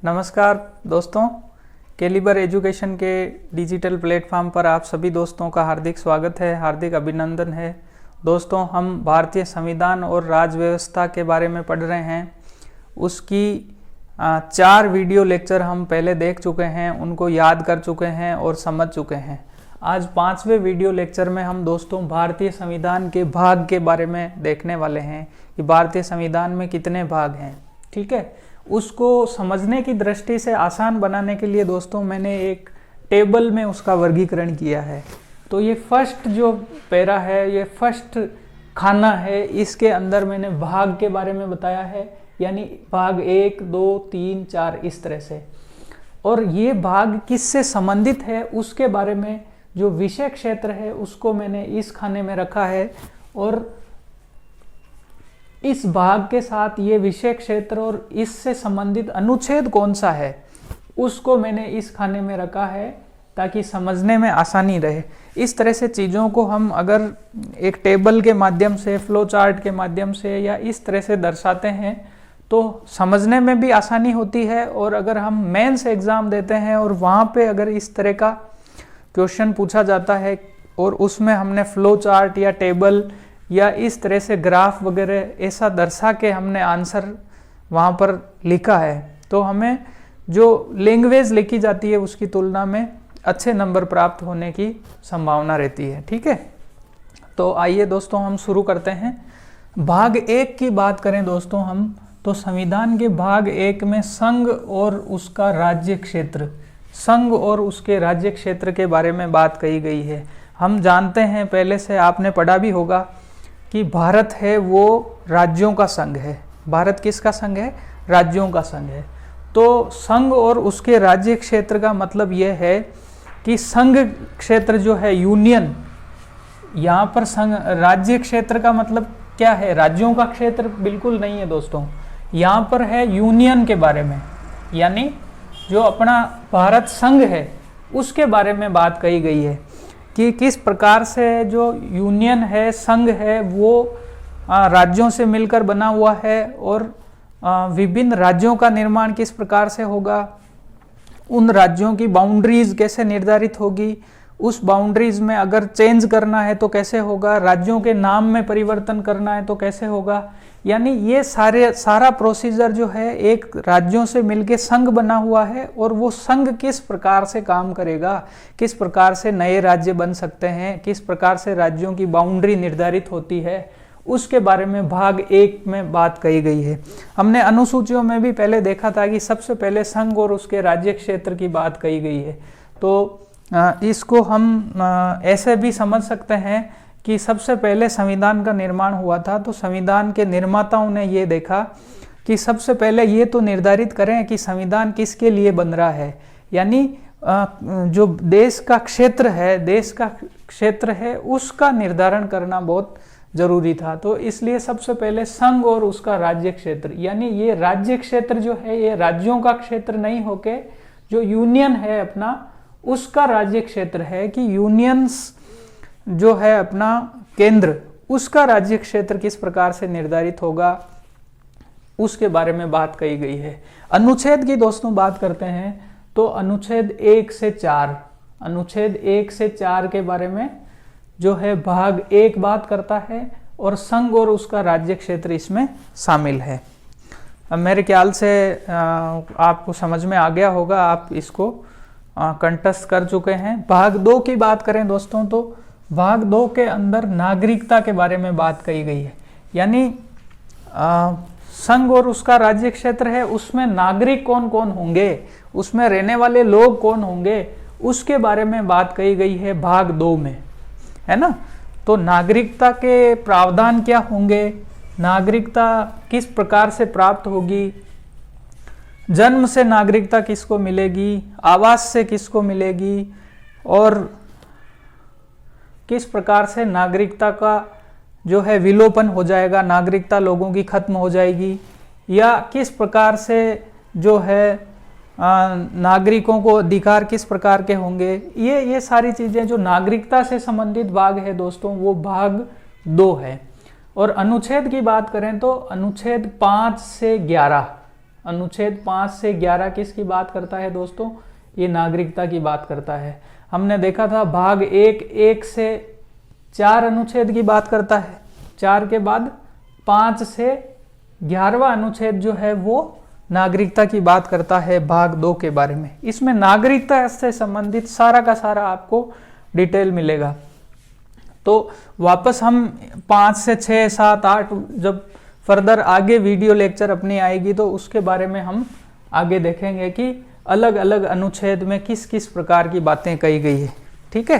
नमस्कार दोस्तों, calibre education के डिजिटल प्लेटफॉर्म पर आप सभी दोस्तों का हार्दिक स्वागत है, हार्दिक अभिनंदन है। दोस्तों, हम भारतीय संविधान और राज्य व्यवस्था के बारे में पढ़ रहे हैं। उसकी 4 वीडियो लेक्चर हम पहले देख चुके हैं, उनको याद कर चुके हैं और समझ चुके हैं। आज 5वें वीडियो लेक्चर में हम दोस्तों भारतीय संविधान के भाग के बारे में देखने वाले हैं कि भारतीय संविधान में कितने भाग हैं। ठीक है, उसको समझने की दृष्टि से आसान बनाने के लिए दोस्तों मैंने एक टेबल में उसका वर्गीकरण किया है। तो ये फर्स्ट जो पैरा है, ये फर्स्ट खाना है, इसके अंदर मैंने भाग के बारे में बताया है, यानी भाग 1, 2, 3, 4 इस तरह से। और ये भाग किससे संबंधित है उसके बारे में जो विषय क्षेत्र है उसको मैंने इस खाने में रखा है, और इस भाग के साथ ये विषय क्षेत्र और इससे संबंधित अनुच्छेद कौन सा है उसको मैंने इस खाने में रखा है ताकि समझने में आसानी रहे। इस तरह से चीज़ों को हम अगर एक टेबल के माध्यम से, फ्लो चार्ट के माध्यम से या इस तरह से दर्शाते हैं तो समझने में भी आसानी होती है। और अगर हम मेंस एग्ज़ाम देते हैं और वहाँ पे अगर इस तरह का क्वेश्चन पूछा जाता है और उसमें हमने फ्लो चार्ट या टेबल या इस तरह से ग्राफ वगैरह ऐसा दर्शा के हमने आंसर वहाँ पर लिखा है, तो हमें जो लैंग्वेज लिखी जाती है उसकी तुलना में अच्छे नंबर प्राप्त होने की संभावना रहती है। ठीक है, तो आइए दोस्तों हम शुरू करते हैं। भाग 1 की बात करें दोस्तों हम, तो संविधान के भाग 1 में संघ और उसका राज्य क्षेत्र, संघ और उसके राज्य क्षेत्र के बारे में बात कही गई है। हम जानते हैं, पहले से आपने पढ़ा भी होगा कि भारत है वो राज्यों का संघ है। भारत किसका संघ है? राज्यों का संघ है। तो संघ और उसके राज्य क्षेत्र का मतलब यह है कि संघ क्षेत्र जो है यूनियन, यहाँ पर संघ, राज्य क्षेत्र का मतलब क्या है? राज्यों का क्षेत्र बिल्कुल नहीं है दोस्तों, यहाँ पर है यूनियन के बारे में, यानी जो अपना भारत संघ है उसके बारे में बात कही गई है कि किस प्रकार से जो यूनियन है, संघ है, वो राज्यों से मिलकर बना हुआ है और विभिन्न राज्यों का निर्माण किस प्रकार से होगा, उन राज्यों की बाउंड्रीज कैसे निर्धारित होगी, उस बाउंड्रीज में अगर चेंज करना है तो कैसे होगा, राज्यों के नाम में परिवर्तन करना है तो कैसे होगा। यानी ये सारा प्रोसीजर जो है एक राज्यों से मिलके संघ बना हुआ है, और वो संघ किस प्रकार से काम करेगा, किस प्रकार से नए राज्य बन सकते हैं, किस प्रकार से राज्यों की बाउंड्री निर्धारित होती है, उसके बारे में भाग 1 में बात कही गई है। हमने अनुसूचियों में भी पहले देखा था कि सबसे पहले संघ और उसके राज्य क्षेत्र की बात कही गई है। तो इसको हम ऐसे भी समझ सकते हैं कि सबसे पहले संविधान का निर्माण हुआ था, तो संविधान के निर्माताओं ने ये देखा कि सबसे पहले ये तो निर्धारित करें कि संविधान किसके लिए बन रहा है, यानी जो देश का क्षेत्र है उसका निर्धारण करना बहुत जरूरी था। तो इसलिए सबसे पहले संघ और उसका राज्य क्षेत्र, यानी ये राज्य क्षेत्र जो है ये राज्यों का क्षेत्र नहीं होके जो यूनियन है अपना उसका राज्य क्षेत्र है, कि यूनियंस जो है अपना केंद्र, उसका राज्य क्षेत्र किस प्रकार से निर्धारित होगा उसके बारे में बात कही गई है। अनुच्छेद की दोस्तों बात करते हैं तो अनुच्छेद 1 से 4, अनुच्छेद 1 से 4 के बारे में जो है भाग 1 बात करता है, और संघ और उसका राज्य क्षेत्र इसमें शामिल है। अब मेरे ख्याल से आपको समझ में आ गया होगा, आप इसको कंठस्थ कर चुके हैं। भाग 2 की बात करें दोस्तों, तो भाग 2 के अंदर नागरिकता के बारे में बात कही गई है, यानी संघ और उसका राज्य क्षेत्र है, उसमें नागरिक कौन कौन होंगे, उसमें रहने वाले लोग कौन होंगे, उसके बारे में बात कही गई है भाग 2 में, है ना। तो नागरिकता के प्रावधान क्या होंगे, नागरिकता किस प्रकार से प्राप्त होगी, जन्म से नागरिकता किसको मिलेगी, आवास से किसको मिलेगी, और किस प्रकार से नागरिकता का जो है विलोपन हो जाएगा, नागरिकता लोगों की खत्म हो जाएगी, या किस प्रकार से जो है नागरिकों को अधिकार किस प्रकार के होंगे। ये सारी चीज़ें जो नागरिकता से संबंधित भाग है दोस्तों, वो भाग 2 है। और अनुच्छेद की बात करें तो अनुच्छेद 5 से 11 अनुच्छेद 5 से 11 किसकी बात करता है दोस्तों? ये नागरिकता की बात करता है। हमने देखा था भाग 1 से 4 अनुच्छेद की बात करता है, 4 के बाद 5 से 11वां अनुच्छेद जो है वो नागरिकता की बात करता है भाग 2 के बारे में। इसमें नागरिकता से संबंधित सारा का सारा आपको डिटेल मिलेगा। तो वापस हम 5 से 6, 7, 8 जब फर्दर आगे वीडियो लेक्चर अपनी आएगी तो उसके बारे में हम आगे देखेंगे कि अलग अलग अनुच्छेद में किस किस प्रकार की बातें कही गई है। ठीक है,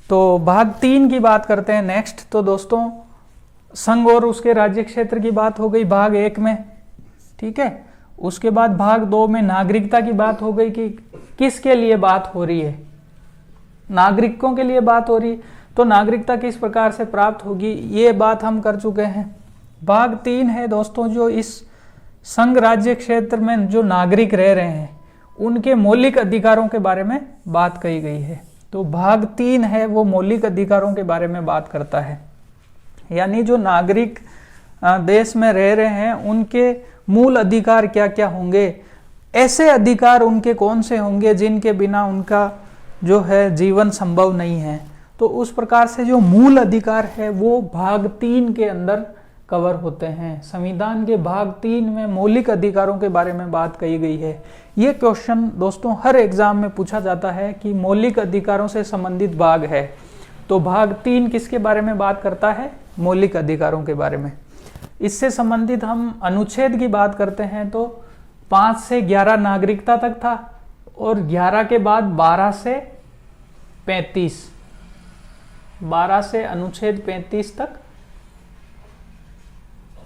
तो भाग 3 की बात करते हैं नेक्स्ट। तो दोस्तों संघ और उसके राज्य क्षेत्र की बात हो गई भाग 1 में। ठीक है, उसके बाद भाग 2 में नागरिकता की बात हो गई कि किसके लिए बात हो रही है, नागरिकों के लिए बात हो रही है, तो नागरिकता किस प्रकार से प्राप्त होगी ये बात हम कर चुके हैं। भाग 3 है दोस्तों जो इस संघ राज्य क्षेत्र में जो नागरिक रह रहे हैं उनके मौलिक अधिकारों के बारे में बात कही गई है। तो भाग 3 है वो मौलिक अधिकारों के बारे में बात करता है, यानी जो नागरिक देश में रह रहे हैं उनके मूल अधिकार क्या क्या होंगे, ऐसे अधिकार उनके कौन से होंगे जिनके बिना उनका जो है जीवन संभव नहीं है। तो उस प्रकार से जो मूल अधिकार है वो भाग 3 के अंदर कवर होते हैं। संविधान के भाग 3 में मौलिक अधिकारों के बारे में बात कही गई है। ये क्वेश्चन दोस्तों हर एग्जाम में पूछा जाता है कि मौलिक अधिकारों से संबंधित भाग है, तो भाग 3 किसके बारे में बात करता है? मौलिक अधिकारों के बारे में। इससे संबंधित हम अनुच्छेद की बात करते हैं तो 5 से 11 नागरिकता तक था और 11 के बाद 12 से 35, 12 से अनुच्छेद 35 तक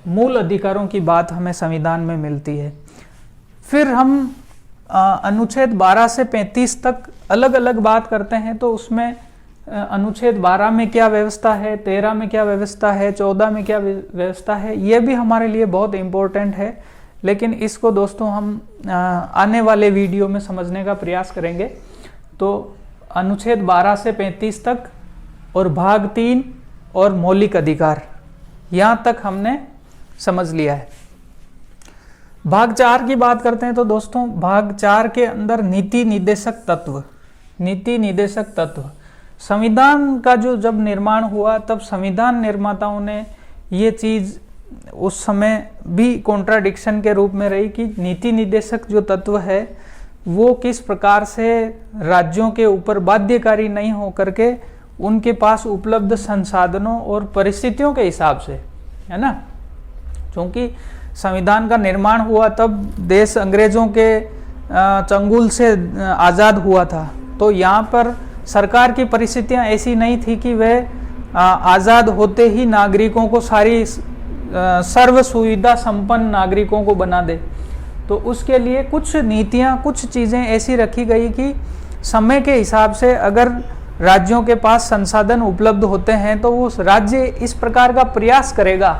मूल अधिकारों की बात हमें संविधान में मिलती है। फिर हम अनुच्छेद 12 से 35 तक अलग अलग बात करते हैं, तो उसमें अनुच्छेद 12 में क्या व्यवस्था है, 13 में क्या व्यवस्था है, 14 में क्या व्यवस्था है, ये भी हमारे लिए बहुत इम्पोर्टेंट है। लेकिन इसको दोस्तों हम आने वाले वीडियो में समझने का प्रयास करेंगे। तो अनुच्छेद 12 से 35 तक और भाग 3 और मौलिक अधिकार, यहाँ तक हमने समझ लिया है। भाग 4 की बात करते हैं तो दोस्तों भाग 4 के अंदर नीति निर्देशक तत्व, नीति निर्देशक तत्व, संविधान का जो जब निर्माण हुआ तब संविधान निर्माताओं ने ये चीज़ उस समय भी कॉन्ट्राडिक्शन के रूप में रही कि नीति निर्देशक जो तत्व है वो किस प्रकार से राज्यों के ऊपर बाध्यकारी नहीं हो करके उनके पास उपलब्ध संसाधनों और परिस्थितियों के हिसाब से, है ना, क्योंकि संविधान का निर्माण हुआ तब देश अंग्रेजों के चंगुल से आज़ाद हुआ था। तो यहाँ पर सरकार की परिस्थितियाँ ऐसी नहीं थी कि वह आज़ाद होते ही नागरिकों को सारी सर्व सुविधा संपन्न नागरिकों को बना दे। तो उसके लिए कुछ नीतियाँ, कुछ चीज़ें ऐसी रखी गई कि समय के हिसाब से अगर राज्यों के पास संसाधन उपलब्ध होते हैं तो वो राज्य इस प्रकार का प्रयास करेगा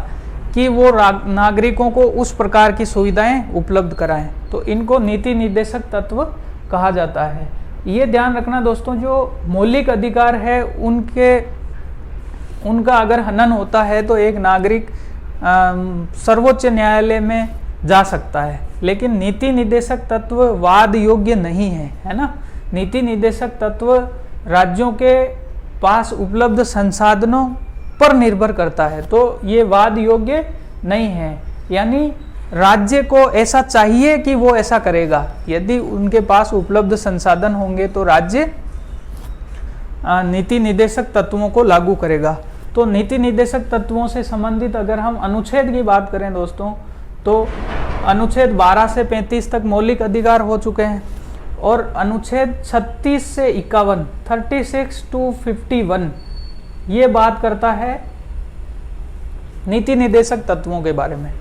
कि वो नागरिकों को उस प्रकार की सुविधाएं उपलब्ध कराएं। तो इनको नीति निर्देशक तत्व कहा जाता है। ये ध्यान रखना दोस्तों, जो मौलिक अधिकार है उनका अगर हनन होता है तो एक नागरिक सर्वोच्च न्यायालय में जा सकता है, लेकिन नीति निर्देशक तत्व वाद योग्य नहीं है, है ना। नीति निर्देशक तत्व राज्यों के पास उपलब्ध संसाधनों पर निर्भर करता है, तो ये वाद योग्य नहीं है। यानी राज्य को ऐसा चाहिए कि वो ऐसा करेगा, यदि उनके पास उपलब्ध संसाधन होंगे तो राज्य नीति निर्देशक तत्वों को लागू करेगा। तो नीति निर्देशक तत्वों से संबंधित अगर हम अनुच्छेद की बात करें दोस्तों, तो अनुच्छेद 12 से 35 तक मौलिक अधिकार हो चुके हैं और अनुच्छेद 36 से 51, 36 to 51 ये बात करता है नीति निर्देशक तत्वों के बारे में।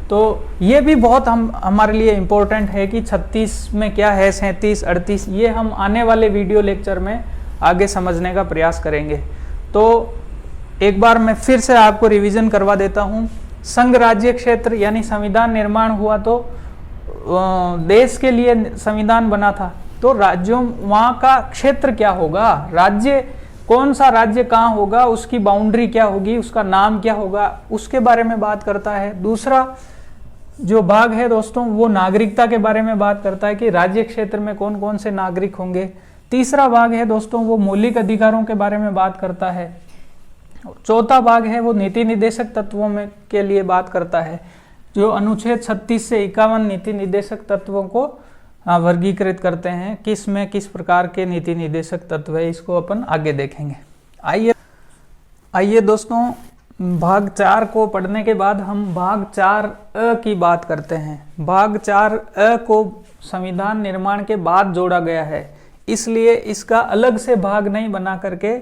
तो ये भी बहुत हमारे लिए इम्पोर्टेंट है कि 36 में क्या है, 37, 38, ये हम आने वाले वीडियो लेक्चर में आगे समझने का प्रयास करेंगे। तो एक बार मैं फिर से आपको रिवीजन करवा देता हूँ। संघ राज्य क्षेत्र यानी संविधान निर्माण हुआ तो देश के लिए संविधान बना था, तो राज्यों वहाँ का क्षेत्र क्या होगा, राज्य कौन सा राज्य कहाँ होगा, उसकी बाउंड्री क्या होगी, उसका नाम क्या होगा, उसके बारे में बात करता है। दूसरा, जो भाग है दोस्तों वो नागरिकता के बारे में बात करता है कि राज्य क्षेत्र में कौन कौन से नागरिक होंगे। तीसरा भाग है दोस्तों वो मौलिक अधिकारों के बारे में बात करता है। चौथा भाग है वो नीति निर्देशक तत्वों में के लिए बात करता है, जो अनुच्छेद 36 से 51 नीति निर्देशक तत्वों को वर्गीकृत करते हैं, किस में किस प्रकार के नीति निर्देशक तत्व है, इसको अपन आगे देखेंगे। आइए दोस्तों, भाग 4 को पढ़ने के बाद हम भाग 4A की बात करते हैं। भाग 4A को संविधान निर्माण के बाद जोड़ा गया है, इसलिए इसका अलग से भाग नहीं बना करके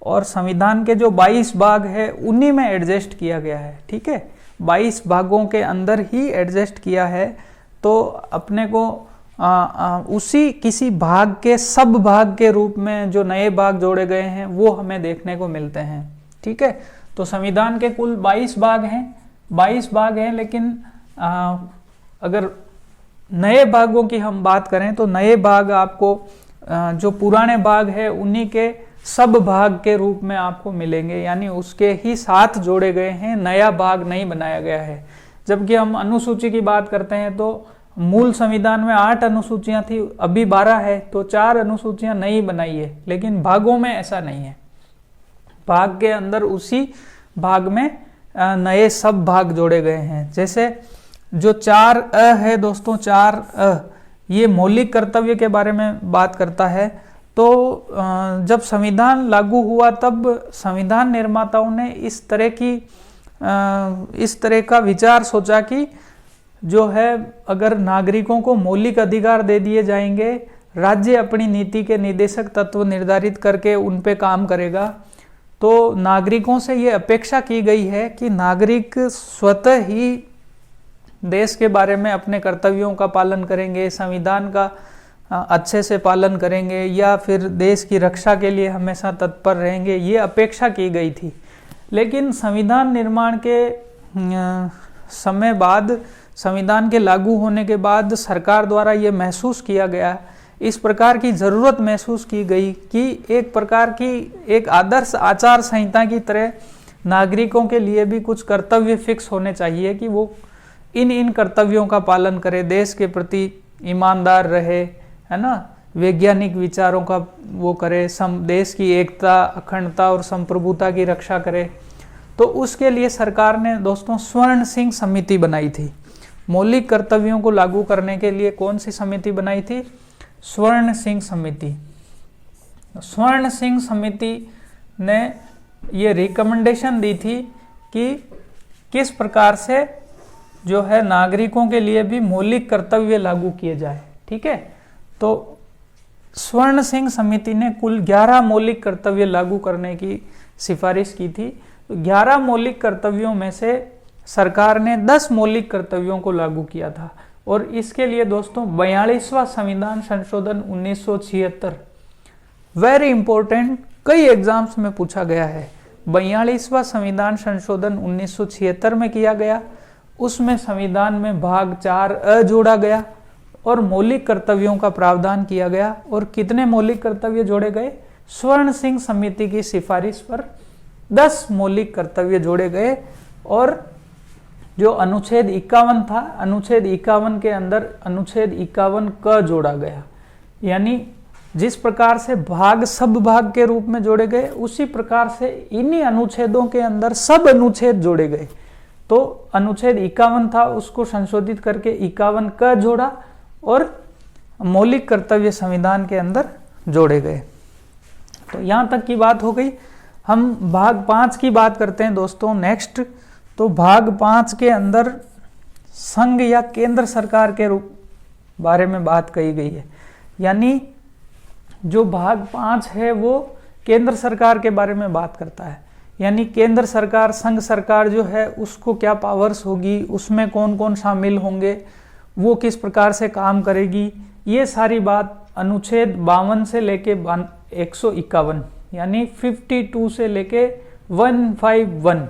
और संविधान के जो 22 भाग है उन्हीं में एडजस्ट किया गया है। ठीक है, 22 भागों के अंदर ही एडजस्ट किया है, तो अपने को उसी किसी भाग के सब भाग के रूप में जो नए भाग जोड़े गए हैं वो हमें देखने को मिलते हैं। ठीक है, तो संविधान के कुल 22 भाग हैं, 22 भाग हैं, लेकिन अगर नए भागों की हम बात करें तो नए भाग आपको जो पुराने भाग है उन्हीं के सब भाग के रूप में आपको मिलेंगे, यानी उसके ही साथ जोड़े गए हैं, नया भाग नहीं बनाया गया है। जबकि हम अनुसूची की बात करते हैं तो मूल संविधान में 8 अनुसूचियां थी, अभी 12 है, तो 4 अनुसूचियां नई बनाई है, लेकिन भागों में ऐसा नहीं है। भाग के अंदर उसी भाग में नए सब भाग जोड़े गए हैं। जैसे जो 4A है दोस्तों, 4A ये मौलिक कर्तव्य के बारे में बात करता है। तो जब संविधान लागू हुआ तब संविधान निर्माताओं ने इस तरह का विचार सोचा कि जो है अगर नागरिकों को मौलिक अधिकार दे दिए जाएंगे, राज्य अपनी नीति के निर्देशक तत्व निर्धारित करके उन पे काम करेगा, तो नागरिकों से ये अपेक्षा की गई है कि नागरिक स्वतः ही देश के बारे में अपने कर्तव्यों का पालन करेंगे, संविधान का अच्छे से पालन करेंगे, या फिर देश की रक्षा के लिए हमेशा तत्पर रहेंगे, ये अपेक्षा की गई थी। लेकिन संविधान निर्माण के समय बाद, संविधान के लागू होने के बाद सरकार द्वारा ये महसूस किया गया, इस प्रकार की ज़रूरत महसूस की गई कि एक प्रकार की एक आदर्श आचार संहिता की तरह नागरिकों के लिए भी कुछ कर्तव्य फिक्स होने चाहिए कि वो इन कर्तव्यों का पालन करे, देश के प्रति ईमानदार रहे, है ना, वैज्ञानिक विचारों का वो करे, देश की एकता, अखंडता और संप्रभुता की रक्षा करे। तो उसके लिए सरकार ने दोस्तों स्वर्ण सिंह समिति बनाई थी। मौलिक कर्तव्यों को लागू करने के लिए कौन सी समिति बनाई थी? स्वर्ण सिंह समिति। स्वर्ण सिंह समिति ने ये रिकमेंडेशन दी थी कि किस प्रकार से जो है नागरिकों के लिए भी मौलिक कर्तव्य लागू किए जाए। ठीक है, तो स्वर्ण सिंह समिति ने कुल 11 मौलिक कर्तव्य लागू करने की सिफारिश की थी। 11 मौलिक कर्तव्यों में से सरकार ने 10 मौलिक कर्तव्यों को लागू किया था, और इसके लिए दोस्तों 42वां संविधान संशोधन 1976 वेरी इंपॉर्टेंट, कई एग्जाम्स में पूछा गया है। 42वां संविधान संशोधन 1976 में किया गया। उसमें संविधान में भाग 4A जोड़ा गया और मौलिक कर्तव्यों का प्रावधान किया गया। और कितने मौलिक कर्तव्य जोड़े गए? स्वर्ण सिंह समिति की सिफारिश पर 10 मौलिक कर्तव्य जोड़े गए। और जो अनुच्छेद 51 था, अनुच्छेद 51 के अंदर अनुच्छेद 51 क जोड़ा गया, यानी जिस प्रकार से भाग सब भाग के रूप में जोड़े गए, उसी प्रकार से इन्हीं अनुच्छेदों के अंदर सब अनुच्छेद जोड़े गए। तो अनुच्छेद 51 था, उसको संशोधित करके 51 क जोड़ा और मौलिक कर्तव्य संविधान के अंदर जोड़े गए। तो यहाँ तक की बात हो गई। हम भाग 5 की बात करते हैं दोस्तों नेक्स्ट। तो भाग 5 के अंदर संघ या केंद्र सरकार के रूप बारे में बात कही गई है, यानी जो भाग 5 है वो केंद्र सरकार के बारे में बात करता है, यानी केंद्र सरकार, संघ सरकार जो है उसको क्या पावर्स होगी, उसमें कौन कौन शामिल होंगे, वो किस प्रकार से काम करेगी, ये सारी बात अनुच्छेद 52 से लेके 151 यानी 52 से लेके 151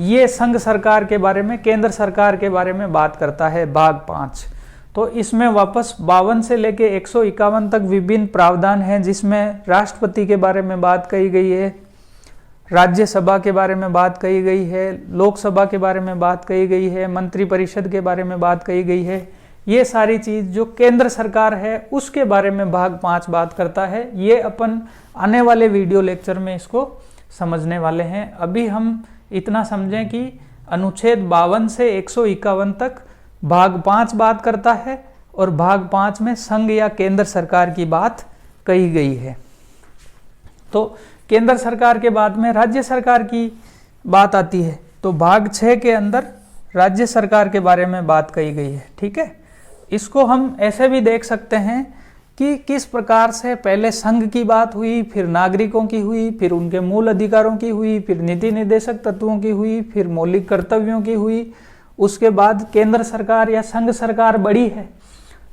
ये संघ सरकार के बारे में, केंद्र सरकार के बारे में बात करता है भाग 5। तो इसमें वापस 52 से लेके 151 तक विभिन्न प्रावधान हैं, जिसमें राष्ट्रपति के बारे में बात कही गई है। राज्यसभा के बारे में बात कही गई है, लोकसभा के बारे में बात कही गई है, मंत्रिपरिषद के बारे में बात कही गई है। ये सारी चीज़ जो केंद्र सरकार है उसके बारे में भाग 5 बात करता है। ये अपन आने वाले वीडियो लेक्चर में इसको समझने वाले हैं। अभी हम इतना समझें कि अनुच्छेद 52 से 151 तक भाग 5 बात करता है और भाग 5 में संघ या केंद्र सरकार की बात कही गई है। तो केंद्र सरकार के बाद में राज्य सरकार की बात आती है। तो भाग 6 के अंदर राज्य सरकार के बारे में बात कही गई है। ठीक है, इसको हम ऐसे भी देख सकते हैं कि किस प्रकार से पहले संघ की बात हुई, फिर नागरिकों की हुई, फिर उनके मूल अधिकारों की हुई, फिर नीति निर्देशक तत्वों की हुई, फिर मौलिक कर्तव्यों की हुई। उसके बाद केंद्र सरकार या संघ सरकार बड़ी है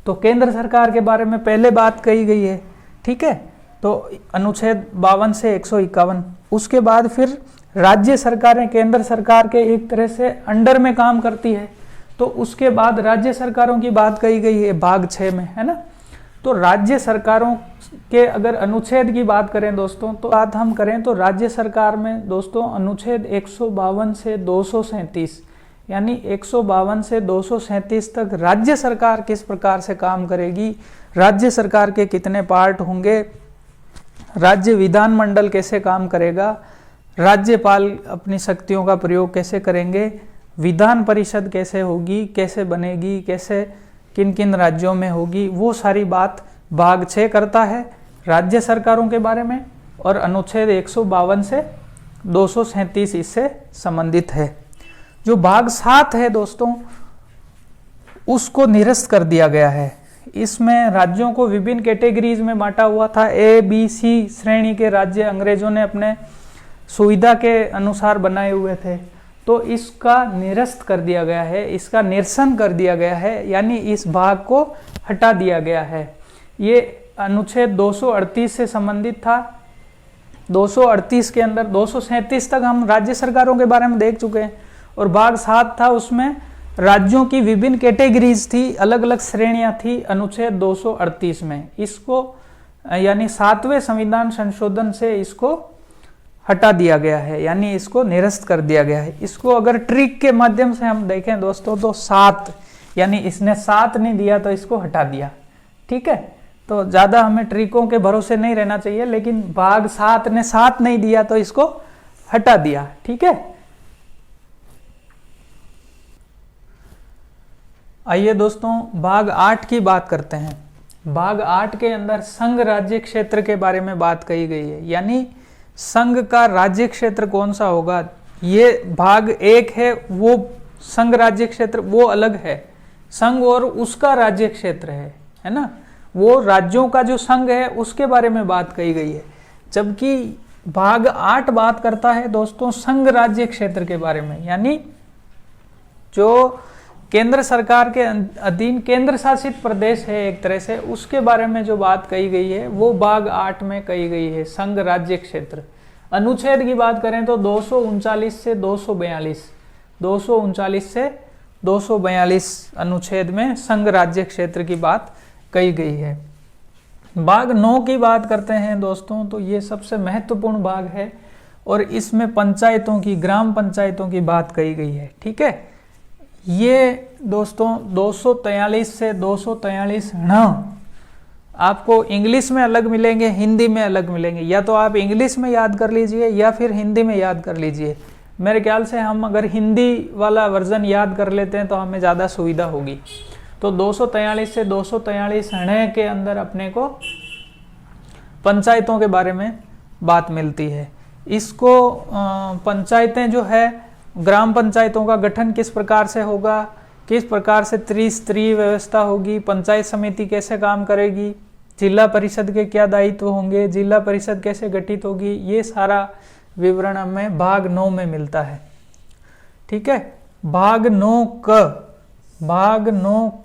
तो केंद्र सरकार के बारे में पहले बात कही गई है। ठीक है, तो अनुच्छेद 52 से 151। उसके बाद फिर राज्य सरकारें केंद्र सरकार के एक तरह से अंडर में काम करती है, तो उसके बाद राज्य सरकारों की बात कही गई है भाग 6 में, है ना। तो राज्य सरकारों के अगर अनुच्छेद की बात करें दोस्तों, तो बात हम करें तो राज्य सरकार में दोस्तों अनुच्छेद 152 से 237 यानी 152 से 237 तक राज्य सरकार किस प्रकार से काम करेगी, राज्य सरकार के कितने पार्ट होंगे, राज्य विधानमंडल कैसे काम करेगा, राज्यपाल अपनी शक्तियों का प्रयोग कैसे करेंगे, विधान परिषद कैसे होगी, कैसे बनेगी, कैसे किन किन राज्यों में होगी, वो सारी बात भाग 6 करता है राज्य सरकारों के बारे में। और अनुच्छेद 152 से 237 इससे संबंधित है। जो भाग 7 है दोस्तों उसको निरस्त कर दिया गया है। इसमें राज्यों को विभिन्न कैटेगरीज में बांटा हुआ था। A, B, C श्रेणी के राज्य अंग्रेजों ने अपने सुविधा के अनुसार बनाए हुए थे, तो इसका निरस्त कर दिया गया है, इसका निरसन कर दिया गया है, यानी इस भाग को हटा दिया गया है। ये अनुच्छेद 238 से संबंधित था। 238 के अंदर 237 तक हम राज्य सरकारों के बारे में देख चुके हैं और भाग 7 था, उसमें राज्यों की विभिन्न कैटेगरीज थी, अलग अलग श्रेणियां थी अनुच्छेद 238 में। इसको यानी 7वें संविधान संशोधन से इसको हटा दिया गया है, यानी इसको निरस्त कर दिया गया है। इसको अगर ट्रिक के माध्यम से हम देखें दोस्तों तो 7 यानी इसने 7 नहीं दिया तो इसको हटा दिया। ठीक है, तो ज़्यादा हमें ट्रिकों के भरोसे नहीं रहना चाहिए, लेकिन भाग 7 ने 7 नहीं दिया तो इसको हटा दिया। ठीक है, आइए दोस्तों भाग 8 की बात करते हैं। भाग 8 के अंदर संघ राज्य क्षेत्र के बारे में बात कही गई है, यानी संघ का राज्य क्षेत्र कौन सा होगा। ये भाग 1 है, वो संघ राज्य क्षेत्र वो अलग है, संघ और उसका राज्य क्षेत्र है ना। वो राज्यों का जो संघ है उसके बारे में बात कही गई है, जबकि भाग 8 बात करता है दोस्तों संघ राज्य क्षेत्र के बारे में, यानी जो केंद्र सरकार के अधीन केंद्र शासित प्रदेश है एक तरह से, उसके बारे में जो बात कही गई है वो भाग 8 में कही गई है, संघ राज्य क्षेत्र। अनुच्छेद की बात करें तो 239 से 242, 239 से 242 अनुच्छेद में संघ राज्य क्षेत्र की बात कही गई है। भाग 9 की बात करते हैं दोस्तों, तो ये सबसे महत्वपूर्ण भाग है और इसमें पंचायतों की, ग्राम पंचायतों की बात कही गई है। ठीक है, ये दोस्तों 243 से 243 आपको इंग्लिश में अलग मिलेंगे, हिंदी में अलग मिलेंगे। या तो आप इंग्लिश में याद कर लीजिए या फिर हिंदी में याद कर लीजिए। मेरे ख्याल से हम अगर हिंदी वाला वर्जन याद कर लेते हैं तो हमें ज़्यादा सुविधा होगी। तो 243 से 243 के अंदर अपने को पंचायतों के बारे में बात मिलती है। इसको पंचायतें जो है, ग्राम पंचायतों का गठन किस प्रकार से होगा, किस प्रकार से त्रिस्तरीय व्यवस्था होगी, पंचायत समिति कैसे काम करेगी, जिला परिषद के क्या दायित्व होंगे, जिला परिषद कैसे गठित होगी, ये सारा विवरण हमें भाग 9 में मिलता है। ठीक है, भाग 9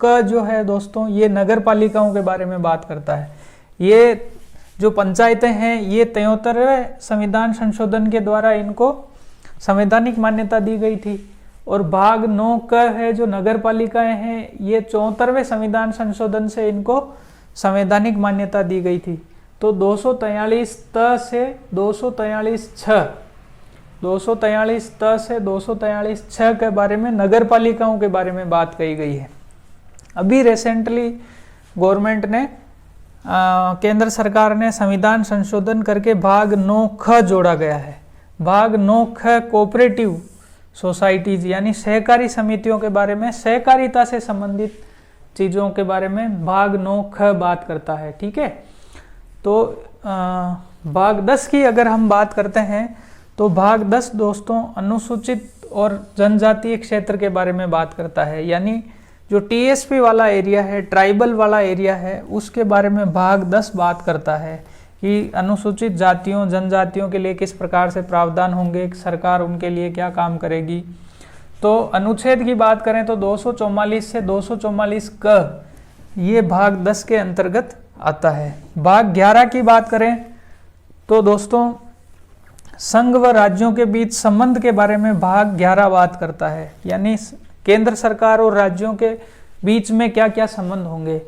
क जो है दोस्तों, ये नगर पालिकाओं के बारे में बात करता है। ये जो पंचायतें हैं ये 73वें संविधान संशोधन के द्वारा इनको संवैधानिक मान्यता दी गई थी। और भाग 9 क है जो नगर पालिकाएं हैं, ये 74वें संविधान संशोधन से इनको संवैधानिक मान्यता दी गई थी। तो 243 त से 243 छ 243 त से 243 छ के बारे में नगर पालिकाओं के बारे में बात कही गई है। अभी रिसेंटली गवर्नमेंट ने केंद्र सरकार ने संविधान संशोधन करके भाग 9 ख जोड़ा गया है। भाग 9 ख कोऑपरेटिव सोसाइटीज यानी सहकारी समितियों के बारे में, सहकारिता से संबंधित चीज़ों के बारे में भाग 9 ख बात करता है। ठीक है, तो भाग 10 की अगर हम बात करते हैं तो भाग 10 दोस्तों अनुसूचित और जनजातीय क्षेत्र के बारे में बात करता है, यानी जो टीएसपी वाला एरिया है, ट्राइबल वाला एरिया है, उसके बारे में भाग 10 बात करता है कि अनुसूचित जातियों जनजातियों के लिए किस प्रकार से प्रावधान होंगे, सरकार उनके लिए क्या काम करेगी। तो अनुच्छेद की बात करें तो 244 से 244 क ये भाग 10 के अंतर्गत आता है। भाग 11 की बात करें तो दोस्तों संघ व राज्यों के बीच संबंध के बारे में भाग 11 बात करता है, यानी केंद्र सरकार और राज्यों के बीच में क्या क्या संबंध होंगे।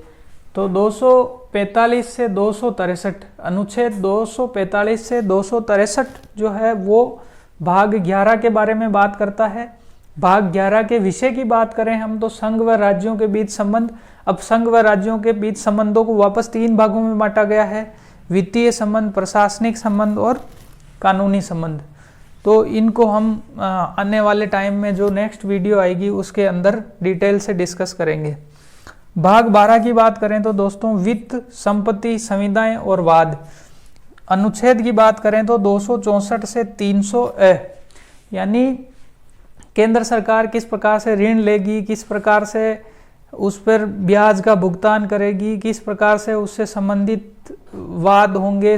तो 245 से 263 अनुच्छेद 245 से 263 जो है वो भाग 11 के बारे में बात करता है। भाग 11 के विषय की बात करें हम तो संघ व राज्यों के बीच संबंध। अब संघ व राज्यों के बीच संबंधों को वापस 3 भागों में बांटा गया है, वित्तीय संबंध, प्रशासनिक संबंध और कानूनी संबंध। तो इनको हम आने वाले टाइम में जो नेक्स्ट वीडियो आएगी उसके अंदर डिटेल से डिस्कस करेंगे। भाग 12 की बात करें तो दोस्तों वित्त, संपत्ति, संविदाएं और वाद। अनुच्छेद की बात करें तो 264 से 300 यानी केंद्र सरकार किस प्रकार से ऋण लेगी, किस प्रकार से उस पर ब्याज का भुगतान करेगी, किस प्रकार से उससे संबंधित वाद होंगे,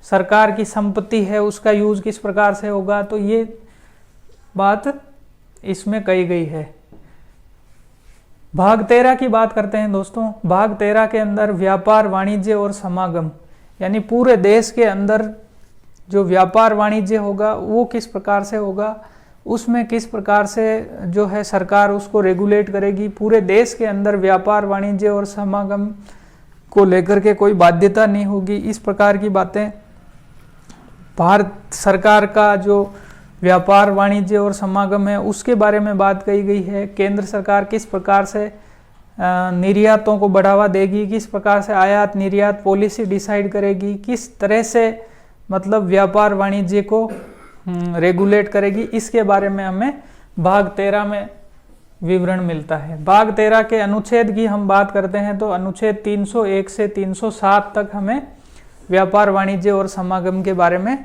सरकार की संपत्ति है उसका यूज किस प्रकार से होगा, तो ये बात इसमें कही गई है। भाग 13 की बात करते हैं दोस्तों। भाग 13 के अंदर व्यापार, वाणिज्य और समागम, यानी पूरे देश के अंदर जो व्यापार वाणिज्य होगा वो किस प्रकार से होगा, उसमें किस प्रकार से जो है सरकार उसको रेगुलेट करेगी। पूरे देश के अंदर व्यापार, वाणिज्य और समागम को लेकर के कोई बाध्यता नहीं होगी। इस प्रकार की बातें भारत सरकार का जो व्यापार, वाणिज्य और समागम है उसके बारे में बात कही गई है। केंद्र सरकार किस प्रकार से निर्यातों को बढ़ावा देगी, किस प्रकार से आयात निर्यात पॉलिसी डिसाइड करेगी, किस तरह से मतलब व्यापार वाणिज्य को रेगुलेट करेगी, इसके बारे में हमें भाग 13 में विवरण मिलता है। भाग 13 के अनुच्छेद की हम बात करते हैं तो अनुच्छेद 301 से 307 तक हमें व्यापार, वाणिज्य और समागम के बारे में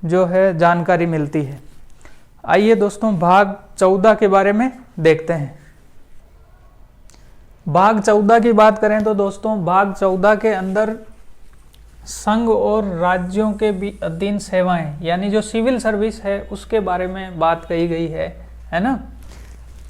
जो है जानकारी मिलती है। आइए दोस्तों भाग 14 के बारे में देखते हैं। भाग 14 की बात करें तो दोस्तों भाग 14 के अंदर संघ और राज्यों के अधीन सेवाएं यानी जो सिविल सर्विस है उसके बारे में बात कही गई है ना।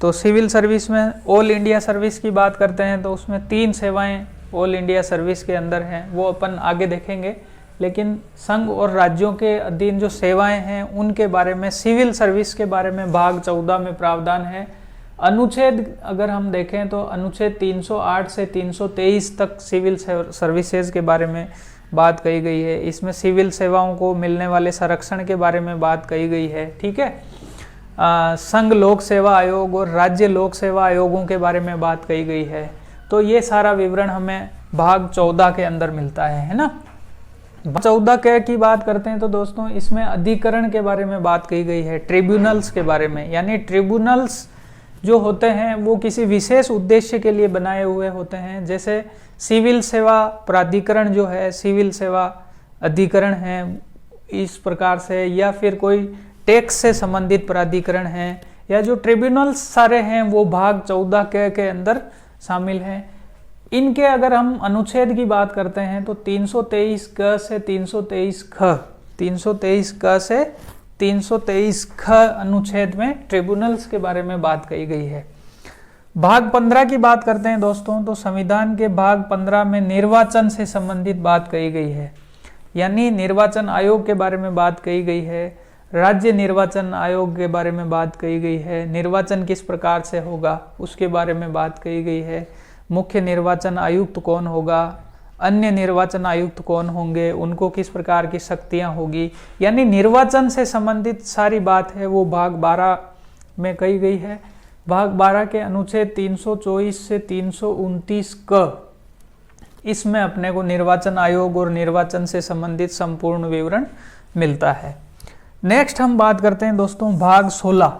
तो सिविल सर्विस में ऑल इंडिया सर्विस की बात करते हैं तो उसमें 3 सेवाएं ऑल इंडिया सर्विस के अंदर हैं, वो अपन आगे देखेंगे। लेकिन संघ और राज्यों के अधीन जो सेवाएं हैं उनके बारे में, सिविल सर्विस के बारे में भाग 14 में प्रावधान है। अनुच्छेद अगर हम देखें तो अनुच्छेद 308 से 323 तक सिविल सर्विसेज के बारे में बात कही गई है। इसमें सिविल सेवाओं को मिलने वाले संरक्षण के बारे में बात कही गई है। ठीक है, संघ लोक सेवा आयोग और राज्य लोक सेवा आयोगों के बारे में बात कही गई है। तो ये सारा विवरण हमें भाग 14 के अंदर मिलता है ना। 14 के की बात करते हैं तो दोस्तों इसमें अधिकरण के बारे में बात कही गई है, ट्रिब्यूनल्स के बारे में। यानी ट्रिब्यूनल्स जो होते हैं वो किसी विशेष उद्देश्य के लिए बनाए हुए होते हैं। जैसे सिविल सेवा प्राधिकरण जो है, सिविल सेवा अधिकरण है इस प्रकार से, या फिर कोई टैक्स से संबंधित प्राधिकरण है, या जो ट्रिब्यूनल्स सारे हैं वो भाग 14 के अंदर शामिल हैं। इनके अगर हम अनुच्छेद की बात करते हैं तो 323 क से 323 ख, 323 क से 323 ख अनुच्छेद में ट्रिब्यूनल्स के बारे में बात कही गई है। भाग 15 की बात करते हैं दोस्तों तो संविधान के भाग 15 में निर्वाचन से संबंधित बात कही गई है। यानी निर्वाचन आयोग के बारे में बात कही गई है, राज्य निर्वाचन आयोग के बारे में बात कही गई है, निर्वाचन किस प्रकार से होगा उसके बारे में बात कही गई है, मुख्य निर्वाचन आयुक्त कौन होगा, अन्य निर्वाचन आयुक्त कौन होंगे, उनको किस प्रकार की शक्तियां होगी, यानी निर्वाचन से संबंधित सारी बात है वो भाग 12 में कही गई है। भाग 12 के अनुच्छेद 324 से 329 क, इसमें अपने को निर्वाचन आयोग और निर्वाचन से संबंधित संपूर्ण विवरण मिलता है। नेक्स्ट हम बात करते हैं दोस्तों भाग 16।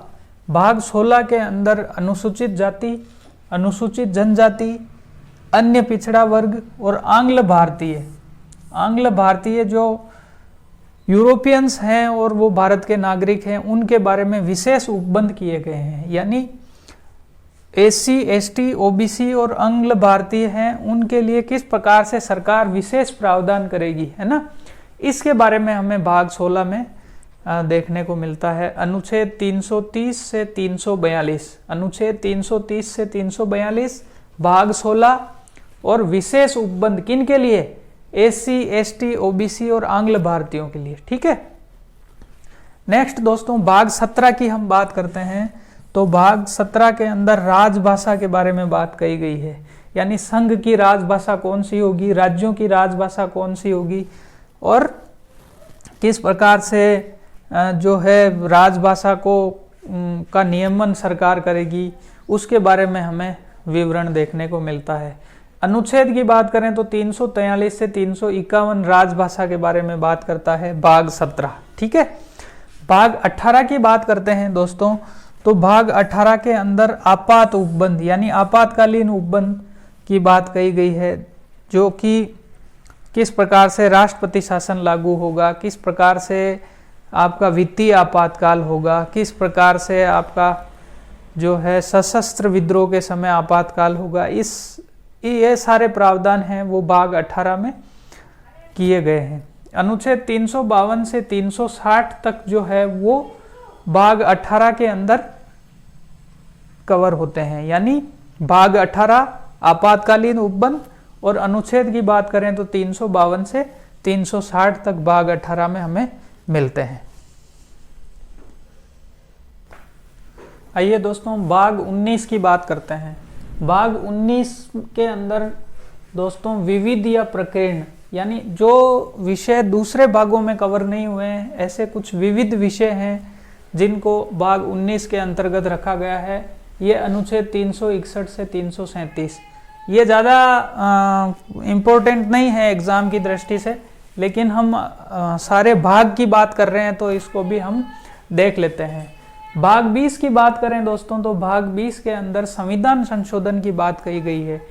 भाग 16 के अंदर अनुसूचित जाति, अनुसूचित जनजाति, अन्य पिछड़ा वर्ग और आंग्ल भारतीय जो यूरोपियंस हैं और वो भारत के नागरिक हैं, उनके बारे में विशेष उपबंध किए गए हैं। यानी एससी, एसटी, ओबीसी और आंग्ल भारतीय हैं, उनके लिए किस प्रकार से सरकार विशेष प्रावधान करेगी, है ना, इसके बारे में हमें भाग 16 में देखने को मिलता है। अनुच्छेद 330 से 342, अनुच्छेद 330 से 342 भाग 16 और विशेष उपबंध किन के लिए, एससी, एसटी, ओबीसी और आंग्ल भारतीयों के लिए। ठीक है। नेक्स्ट दोस्तों भाग 17 की हम बात करते हैं। तो भाग 17 के अंदर राजभाषा के बारे में बात कही गई है, यानी संघ की राजभाषा कौन सी होगी, राज्यों की राजभाषा कौन सी होगी और किस प्रकार से जो है राजभाषा को का नियमन सरकार करेगी, उसके बारे में हमें विवरण देखने को मिलता है। अनुच्छेद की बात करें तो 343 से 351 राजभाषा के बारे में बात करता है भाग 17। ठीक है। भाग 18 की बात करते हैं दोस्तों। तो भाग 18 के अंदर आपात उपबंध यानी आपातकालीन उपबंध की बात कही गई है, जो कि किस प्रकार से राष्ट्रपति शासन लागू होगा, किस प्रकार से आपका वित्तीय आपातकाल होगा, किस प्रकार से आपका जो है सशस्त्र विद्रोह के समय आपातकाल होगा। ये सारे प्रावधान हैं वो भाग 18 में किए गए हैं। अनुच्छेद 352 से 360 तक जो है वो भाग 18 के अंदर कवर होते हैं, यानी भाग 18 आपातकालीन उपबंध, और अनुच्छेद की बात करें तो 352 से 360 तक भाग 18 में हमें मिलते हैं। आइए दोस्तों भाग 19 की बात करते हैं। भाग 19 के अंदर दोस्तों विविध या प्रकीर्ण, यानी जो विषय दूसरे भागों में कवर नहीं हुए हैं, ऐसे कुछ विविध विषय हैं जिनको भाग 19 के अंतर्गत रखा गया है। ये अनुच्छेद 361 से 337, ये ज़्यादा इम्पोर्टेंट नहीं है एग्ज़ाम की दृष्टि से, लेकिन हम सारे भाग की बात कर रहे हैं तो इसको भी हम देख लेते हैं। भाग 20 की बात करें दोस्तों तो भाग 20 के अंदर संविधान संशोधन की बात कही गई है।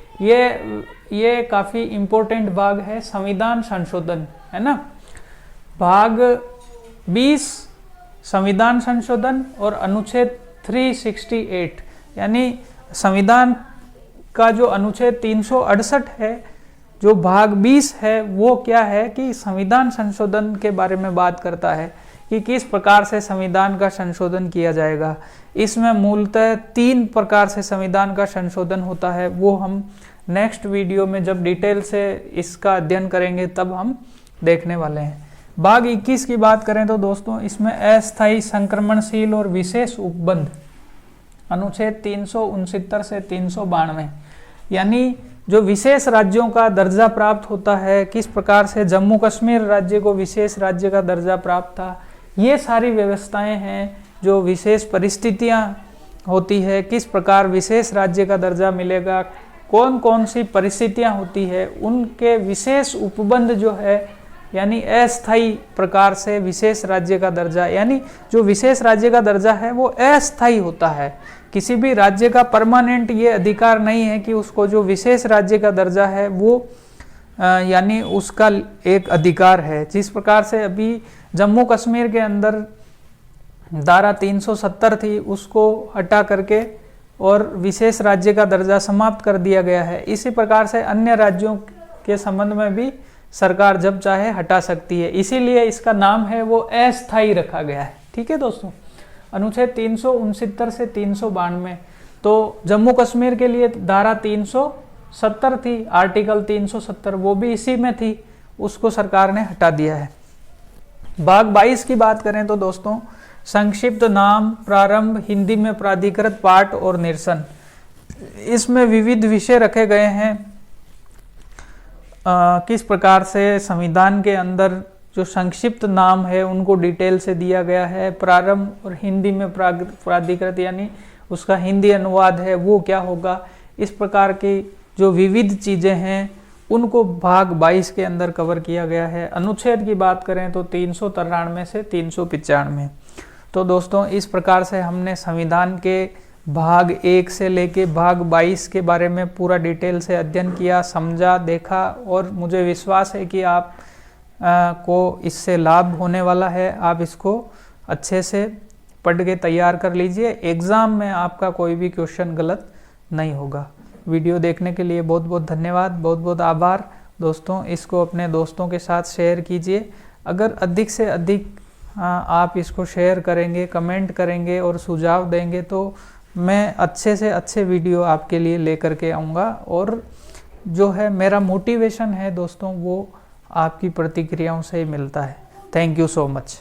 ये काफ़ी इम्पोर्टेंट भाग है, संविधान संशोधन, है ना। भाग 20 संविधान संशोधन और अनुच्छेद 368 यानी संविधान का जो अनुच्छेद 368 है, जो भाग 20 है, वो क्या है कि संविधान संशोधन के बारे में बात करता है कि किस प्रकार से संविधान का संशोधन किया जाएगा। इसमें मूलतः 3 प्रकार से संविधान का संशोधन होता है, वो हम नेक्स्ट वीडियो में जब डिटेल से इसका अध्ययन करेंगे तब हम देखने वाले हैं। भाग 21 की बात करें तो दोस्तों इसमें अस्थायी, संक्रमणशील और विशेष उपबंध, अनुच्छेद 369 से 392, यानी जो विशेष राज्यों का दर्जा प्राप्त होता है, किस प्रकार से जम्मू कश्मीर राज्य को विशेष राज्य का दर्जा प्राप्त था, ये सारी व्यवस्थाएं हैं। जो विशेष परिस्थितियां होती है, किस प्रकार विशेष राज्य का दर्जा मिलेगा, कौन कौन सी परिस्थितियां होती है, उनके विशेष उपबंध जो है, यानी अस्थायी प्रकार से विशेष राज्य का दर्जा, यानी जो विशेष राज्य का दर्जा है वो अस्थायी होता है। किसी भी राज्य का परमानेंट ये अधिकार नहीं है कि उसको जो विशेष राज्य का दर्जा है वो यानी उसका एक अधिकार है। जिस प्रकार से अभी जम्मू कश्मीर के अंदर धारा 370 थी, उसको हटा करके और विशेष राज्य का दर्जा समाप्त कर दिया गया है, इसी प्रकार से अन्य राज्यों के संबंध में भी सरकार जब चाहे हटा सकती है। इसीलिए इसका नाम है वो अस्थायी रखा गया है। ठीक है दोस्तों। अनुच्छेद 369 से 392, तो जम्मू कश्मीर के लिए धारा 370 थी, आर्टिकल 370, वो भी इसी में थी, उसको सरकार ने हटा दिया है। भाग 22 की बात करें तो दोस्तों संक्षिप्त नाम, प्रारंभ, हिंदी में प्राधिकृत पाठ और निरसन, इसमें विविध विषय रखे गए हैं। किस प्रकार से संविधान के अंदर जो संक्षिप्त नाम है उनको डिटेल से दिया गया है, प्रारंभ और हिंदी में प्राधिकृत यानी उसका हिंदी अनुवाद है वो क्या होगा, इस प्रकार की जो विविध चीज़ें हैं उनको भाग 22 के अंदर कवर किया गया है। अनुच्छेद की बात करें तो 393 से 395। तो दोस्तों इस प्रकार से हमने संविधान के भाग 1 से लेके भाग 22 के बारे में पूरा डिटेल से अध्ययन किया, समझा, देखा और मुझे विश्वास है कि आप को इससे लाभ होने वाला है। आप इसको अच्छे से पढ़ के तैयार कर लीजिए, एग्ज़ाम में आपका कोई भी क्वेश्चन गलत नहीं होगा। वीडियो देखने के लिए बहुत बहुत धन्यवाद, बहुत बहुत आभार दोस्तों। इसको अपने दोस्तों के साथ शेयर कीजिए। अगर अधिक से अधिक आप इसको शेयर करेंगे, कमेंट करेंगे और सुझाव देंगे तो मैं अच्छे से अच्छे वीडियो आपके लिए लेकर के आऊँगा। और जो है मेरा मोटिवेशन है दोस्तों वो आपकी प्रतिक्रियाओं से ही मिलता है। Thank you so much.